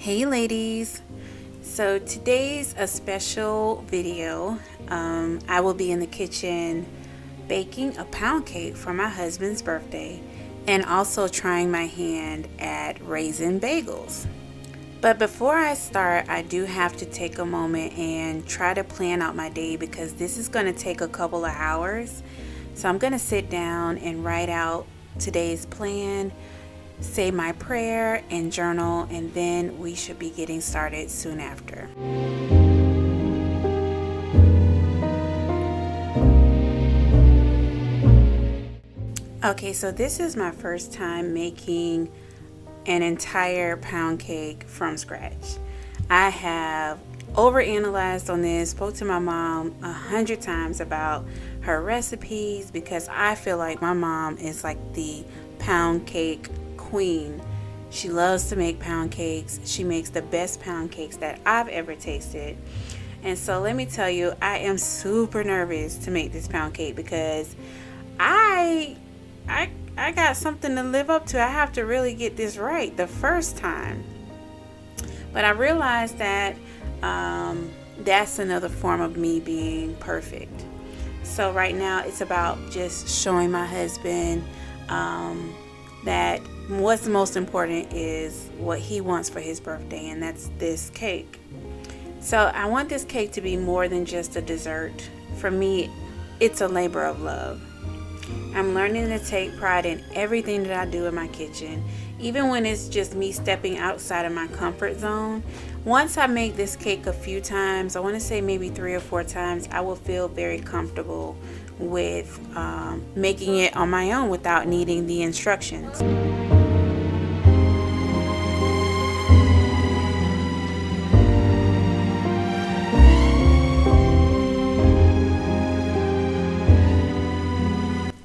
Hey ladies, so today's a special video. I will be in the kitchen baking a pound cake for my husband's birthday and also trying my hand at Raisin Bagels. But before I start, I do have to take a moment and try to plan out my day because this is going to take a couple of hours. So I'm going to sit down and write out today's plan, say my prayer and journal, and then we should be getting started soon after. Okay, so this is my first time making an entire pound cake from scratch. I have overanalyzed on this, spoke to my mom 100 times about her recipes because I feel like my mom is like the pound cake queen. She loves to make pound cakes. She makes the best pound cakes that I've ever tasted. And so let me tell you, I am super nervous to make this pound cake because I got something to live up to. I have to really get this right the first time. But I realized that that's another form of me being perfect. So right now it's about just showing my husband that what's most important is what he wants for his birthday, and that's this cake. So I want this cake to be more than just a dessert. For me, it's a labor of love. I'm learning to take pride in everything that I do in my kitchen, even when it's just me stepping outside of my comfort zone. Once I make this cake a few times, I want to say maybe 3 or 4 times, I will feel very comfortable with making it on my own without needing the instructions.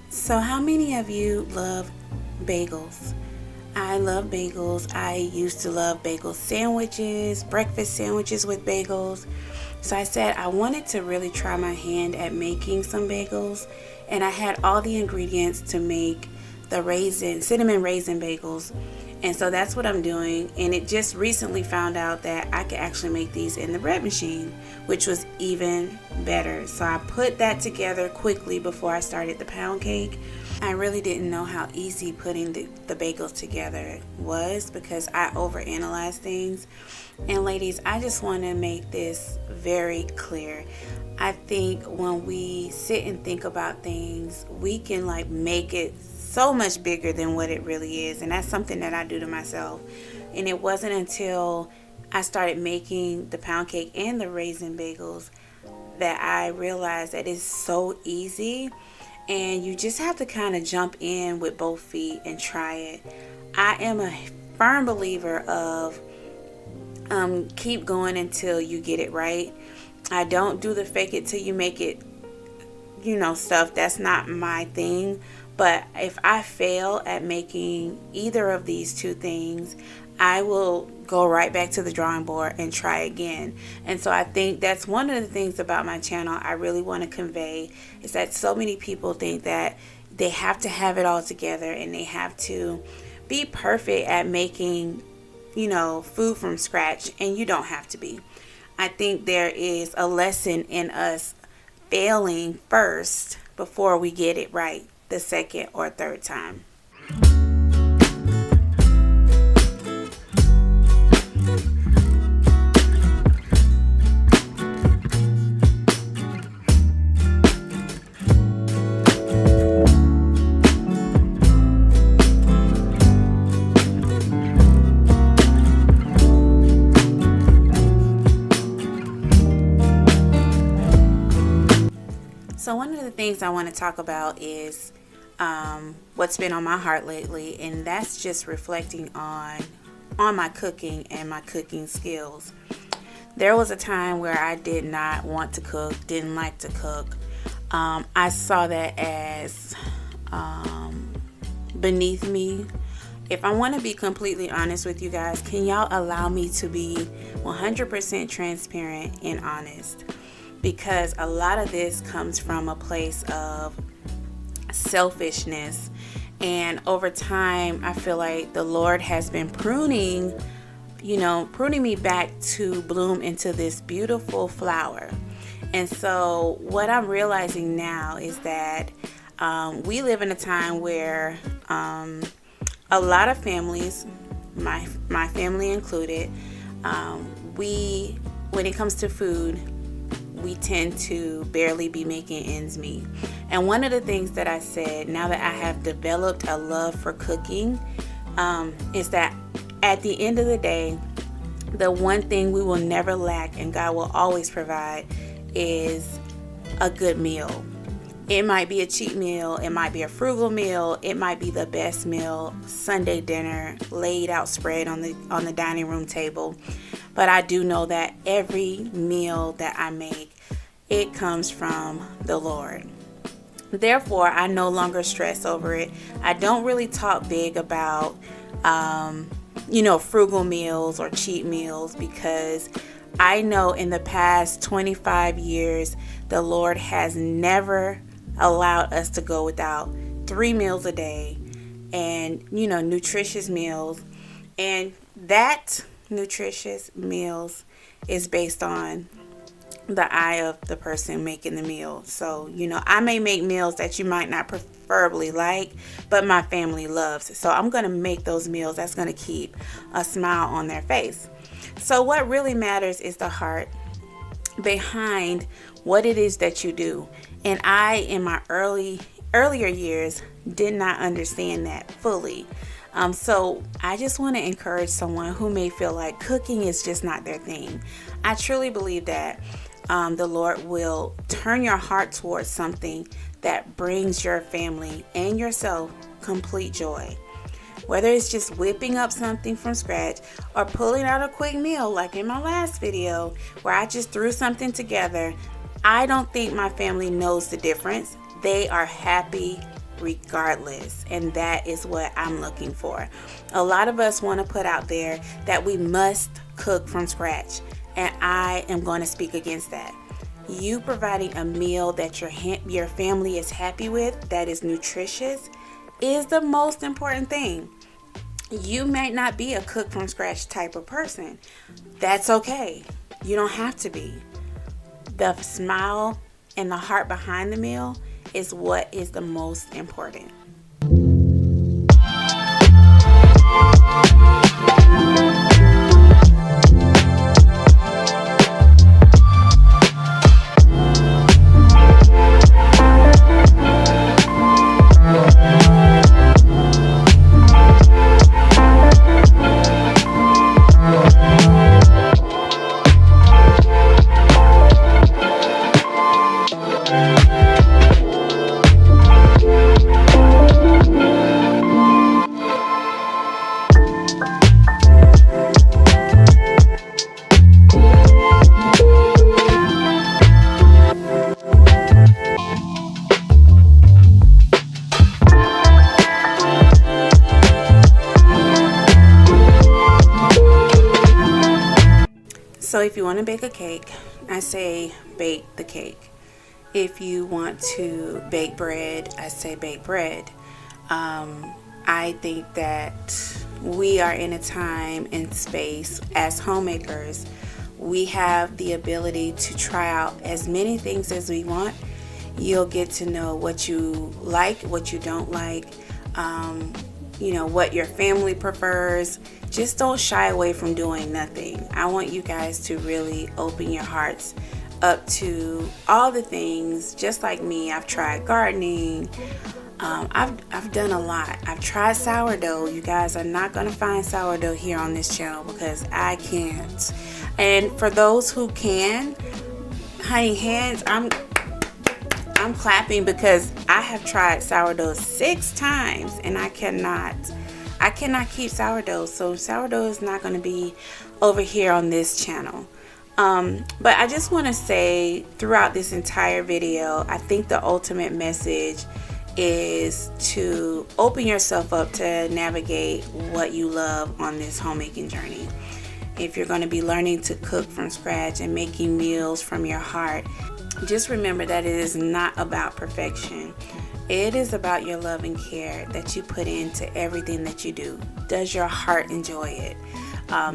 So how many of you love bagels? I love bagels. I used to love bagel sandwiches, breakfast sandwiches with bagels. So I said I wanted to really try my hand at making some bagels, and I had all the ingredients to make the cinnamon raisin bagels. And so that's what I'm doing, and it just recently found out that I could actually make these in the bread machine, which was even better. So I put that together quickly before I started the pound cake. I really didn't know how easy putting the bagels together was because I overanalyze things. And ladies, I just want to make this very clear. I think when we sit and think about things, we can make it so much bigger than what it really is, and that's something that I do to myself. And it wasn't until I started making the pound cake and the raisin bagels that I realized that it's so easy, and you just have to kind of jump in with both feet and try it. I am a firm believer of keep going until you get it right. I don't do the fake it till you make it stuff. That's not my thing. But if I fail at making either of these two things, I will go right back to the drawing board and try again. And so I think that's one of the things about my channel I really want to convey, is that so many people think that they have to have it all together and they have to be perfect at making, food from scratch, and you don't have to be. I think there is a lesson in us failing first before we get it right the second or third time. So one of the things I want to talk about is what's been on my heart lately, and that's just reflecting on my cooking and my cooking skills. There was a time where I did not want to cook, didn't like to cook. I saw that as beneath me. If I want to be completely honest with you guys, can y'all allow me to be 100% transparent and honest? Because a lot of this comes from a place of selfishness, and over time I feel like the Lord has been pruning pruning me back to bloom into this beautiful flower. And so what I'm realizing now is that we live in a time where a lot of families, my family included, when it comes to food, we tend to barely be making ends meet. And one of the things that I said, now that I have developed a love for cooking, is that at the end of the day, the one thing we will never lack and God will always provide is a good meal. It might be a cheap meal, it might be a frugal meal, it might be the best meal, Sunday dinner, laid out spread on the dining room table. But I do know that every meal that I make, it comes from the Lord. Therefore, I no longer stress over it. I don't really talk big about frugal meals or cheap meals, because I know in the past 25 years, the Lord has never allowed us to go without 3 meals a day and, nutritious meals. And that nutritious meals is based on the eye of the person making the meal. So, I may make meals that you might not preferably like, but my family loves. So I'm going to make those meals that's going to keep a smile on their face. So what really matters is the heart behind what it is that you do. And I, in my earlier years, did not understand that fully. So I just want to encourage someone who may feel like cooking is just not their thing. I truly believe that the Lord will turn your heart towards something that brings your family and yourself complete joy. Whether it's just whipping up something from scratch or pulling out a quick meal like in my last video where I just threw something together, I don't think my family knows the difference. They are happy regardless, and that is what I'm looking for. A lot of us want to put out there that we must cook from scratch, and I am going to speak against that. You providing a meal that your family is happy with, that is nutritious, is the most important thing. You may not be a cook from scratch type of person. That's okay. You don't have to be. The smile and the heart behind the meal is what is the most important. So if you want to bake a cake, I say bake the cake. If you want to bake bread, I say bake bread. I think that we are in a time and space as homemakers. We have the ability to try out as many things as we want. You'll get to know what you like, what you don't like, what your family prefers. Just don't shy away from doing nothing. I want you guys to really open your hearts up to all the things. Just like me, I've tried gardening. I've done a lot. I've tried sourdough. You guys are not going to find sourdough here on this channel because I can't. And for those who can, honey, I'm clapping because I have tried sourdough 6 times and I cannot keep sourdough. So sourdough is not going to be over here on this channel. But I just want to say throughout this entire video, I think the ultimate message is to open yourself up to navigate what you love on this homemaking journey. If you're going to be learning to cook from scratch and making meals from your heart, just remember that it is not about perfection. It is about your love and care that you put into everything that you do. Does your heart enjoy it?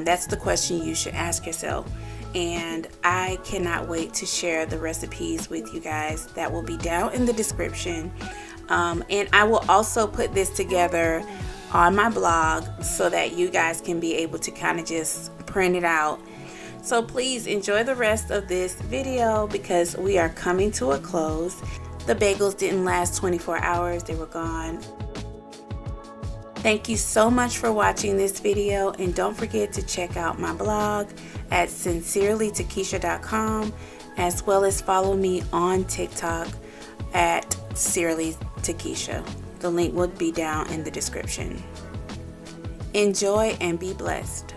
That's the question you should ask yourself. And I cannot wait to share the recipes with you guys. That will be down in the description. And I will also put this together on my blog so that you guys can be able to kind of just print it out. So please enjoy the rest of this video because we are coming to a close. The bagels didn't last 24 hours, they were gone. Thank you so much for watching this video, and don't forget to check out my blog at sincerelytakisha.com, as well as follow me on TikTok at sincerelytakisha. The link will be down in the description. Enjoy and be blessed.